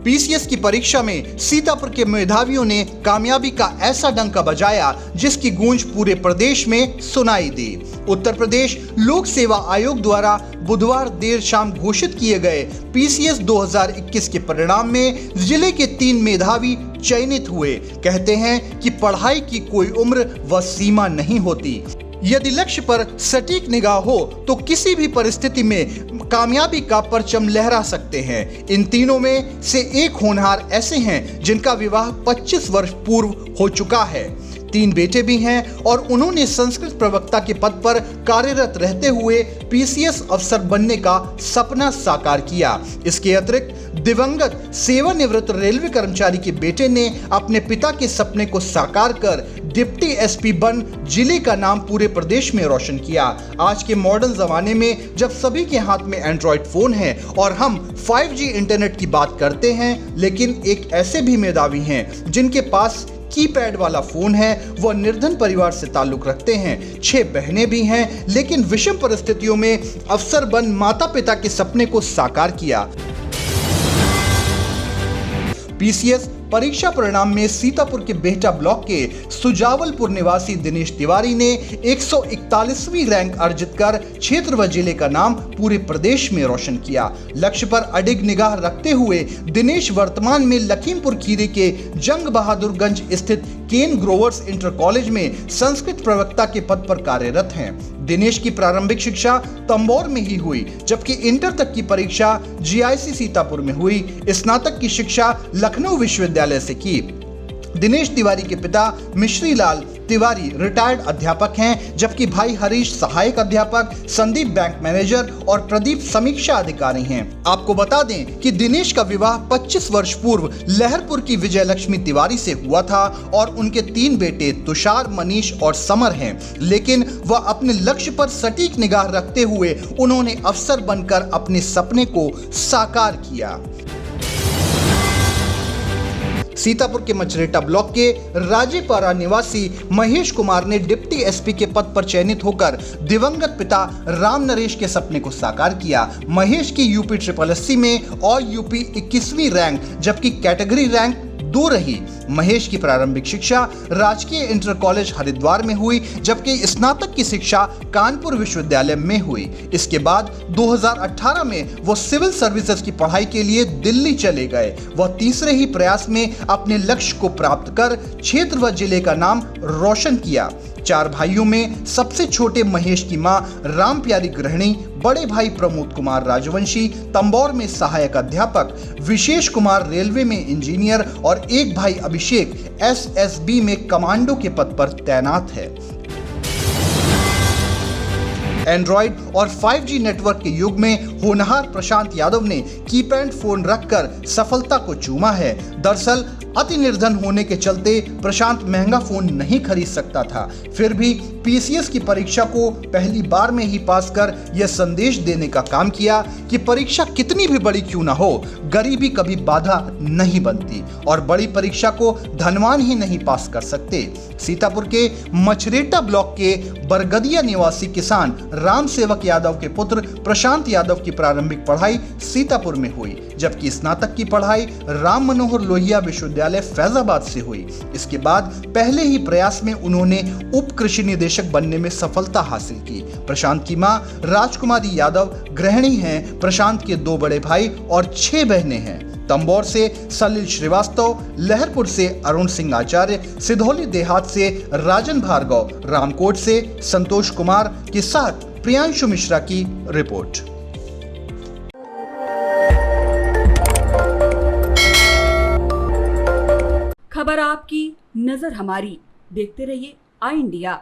PCS की परीक्षा में सीतापुर के मेधावियों ने कामयाबी का ऐसा डंका बजाया जिसकी गूंज पूरे प्रदेश में सुनाई दी। उत्तर प्रदेश लोक सेवा आयोग द्वारा बुधवार देर शाम घोषित किए गए पीसीएस 2021 के परिणाम में जिले के 3 मेधावी चयनित हुए। कहते हैं कि पढ़ाई की कोई उम्र व सीमा नहीं होती। यदि लक्ष्य पर सटीक निगाह हो तो किसी भी परिस्थिति में कामयाबी का परचम लहरा सकते हैं। इन तीनों में से एक होनहार ऐसे हैं जिनका विवाह 25 वर्ष पूर्व हो चुका है। 3 बेटे भी हैं और उन्होंने संस्कृत प्रवक्ता के पद पर कार्यरत रहते हुए पीसीएस अफसर बनने का सपना साकार किया। इसके अतिरिक्त दिवंगत सेवानिवृत्त रेलवे कर्मचारी के बेटे ने अपने पिता के सपने को साकार कर डिप्टी एसपी बन जिले का नाम पूरे प्रदेश में रोशन किया। आज के मॉडर्न जमाने में जब सभी के हाथ में एंड्रॉइड फोन है और हम 5G इंटरनेट की बात करते हैं, लेकिन एक ऐसे भी मेधावी हैं जिनके पास कीपैड वाला फोन है। वह निर्धन परिवार से ताल्लुक रखते हैं। 6 बहनें भी हैं, लेकिन विषम परिस्थितियों में अफसर बन माता पिता के सपने को साकार किया। पीसीएस परीक्षा परिणाम में सीतापुर के बेहटा ब्लॉक के सुजावलपुर निवासी दिनेश तिवारी ने 141वीं रैंक अर्जित कर क्षेत्र व जिले का नाम पूरे प्रदेश में रोशन किया। लक्ष्य पर अडिग निगाह रखते हुए दिनेश वर्तमान में लखीमपुर खीरी के जंग बहादुरगंज स्थित केन ग्रोवर्स इंटर कॉलेज में संस्कृत प्रवक्ता के पद पर कार्यरत हैं। दिनेश की प्रारंभिक शिक्षा तंबोर में ही हुई, जबकि इंटर तक की परीक्षा जीआईसी सीतापुर में हुई। स्नातक की शिक्षा लखनऊ विश्वविद्यालय से की। दिनेश तिवारी के पिता मिश्री लाल तिवारी रिटायर्ड अध्यापक हैं, जबकि भाई हरीश सहायक अध्यापक, संदीप बैंक मैनेजर और प्रदीप समीक्षा अधिकारी हैं। आपको बता दें कि दिनेश का विवाह 25 वर्ष पूर्व लहरपुर की विजय लक्ष्मी तिवारी से हुआ था और उनके 3 बेटे तुषार, मनीष और समर हैं। लेकिन वह अपने लक्ष्य पर सटीक निगाह रखते हुए उन्होंने अफसर बनकर अपने सपने को साकार किया। सीतापुर के मचरेटा ब्लॉक के राजेपारा निवासी महेश कुमार ने डिप्टी एसपी के पद पर चयनित होकर दिवंगत पिता राम नरेश के सपने को साकार किया। महेश की यूपी SSSC में और यूपी 21वीं रैंक, जबकि कैटेगरी रैंक 2 रही। महेश की प्रारंभिक शिक्षा राजकीय इंटर कॉलेज हरिद्वार में हुई, जबकि स्नातक की शिक्षा कानपुर विश्वविद्यालय में हुई। इसके बाद 2018 में वो सिविल सर्विसेज की पढ़ाई के लिए दिल्ली चले गए। वह तीसरे ही प्रयास में अपने लक्ष्य को प्राप्त कर क्षेत्र व जिले का नाम रोशन किया। 4 भाइयों में सबसे छोटे महेश की मां राम प्यारी गृहिणी, बड़े भाई प्रमोद कुमार राजवंशी तंबोर में सहायक अध्यापक, विशेष कुमार रेलवे में इंजीनियर और एक भाई अभिषेक SSB में कमांडो के पद पर तैनात है। एंड्रॉइड और 5G नेटवर्क के युग में होनहार प्रशांत यादव ने कीपैड फोन रखकर सफलता को चूमा है। दरअसल अति निर्धन होने के चलते प्रशांत महंगा फोन नहीं खरीद सकता था, फिर भी पीसीएस की परीक्षा को पहली बार में ही पास कर यह संदेश देने का काम किया कि परीक्षा कितनी भी बड़ी क्यों ना हो, गरीबी कभी बाधा नहीं बनती और बड़ी परीक्षा को धनवान ही नहीं पास कर सकते। सीतापुर के मछरेटा ब्लॉक के बरगदिया निवासी किसान राम सेवक यादव के पुत्र प्रशांत यादव की प्रारंभिक पढ़ाई सीतापुर में हुई, जबकि स्नातक की पढ़ाई राम मनोहर लोहिया विश्वविद्यालय फैजाबाद से हुई। इसके बाद पहले ही प्रयास में उन्होंने उप कृषि निदेशक बनने में सफलता हासिल की। प्रशांत की मां राजकुमारी यादव गृहिणी हैं। प्रशांत के 2 बड़े भाई और 6 बहनें हैं। तंबोर से सलिल श्रीवास्तव, लहरपुर से अरुण सिंह आचार्य, सिधौली देहात से राजन भार्गव, रामकोट से संतोष कुमार के साथ प्रियांशु मिश्रा की रिपोर्ट। खबर आपकी, नजर हमारी। देखते रहिए आई इंडिया।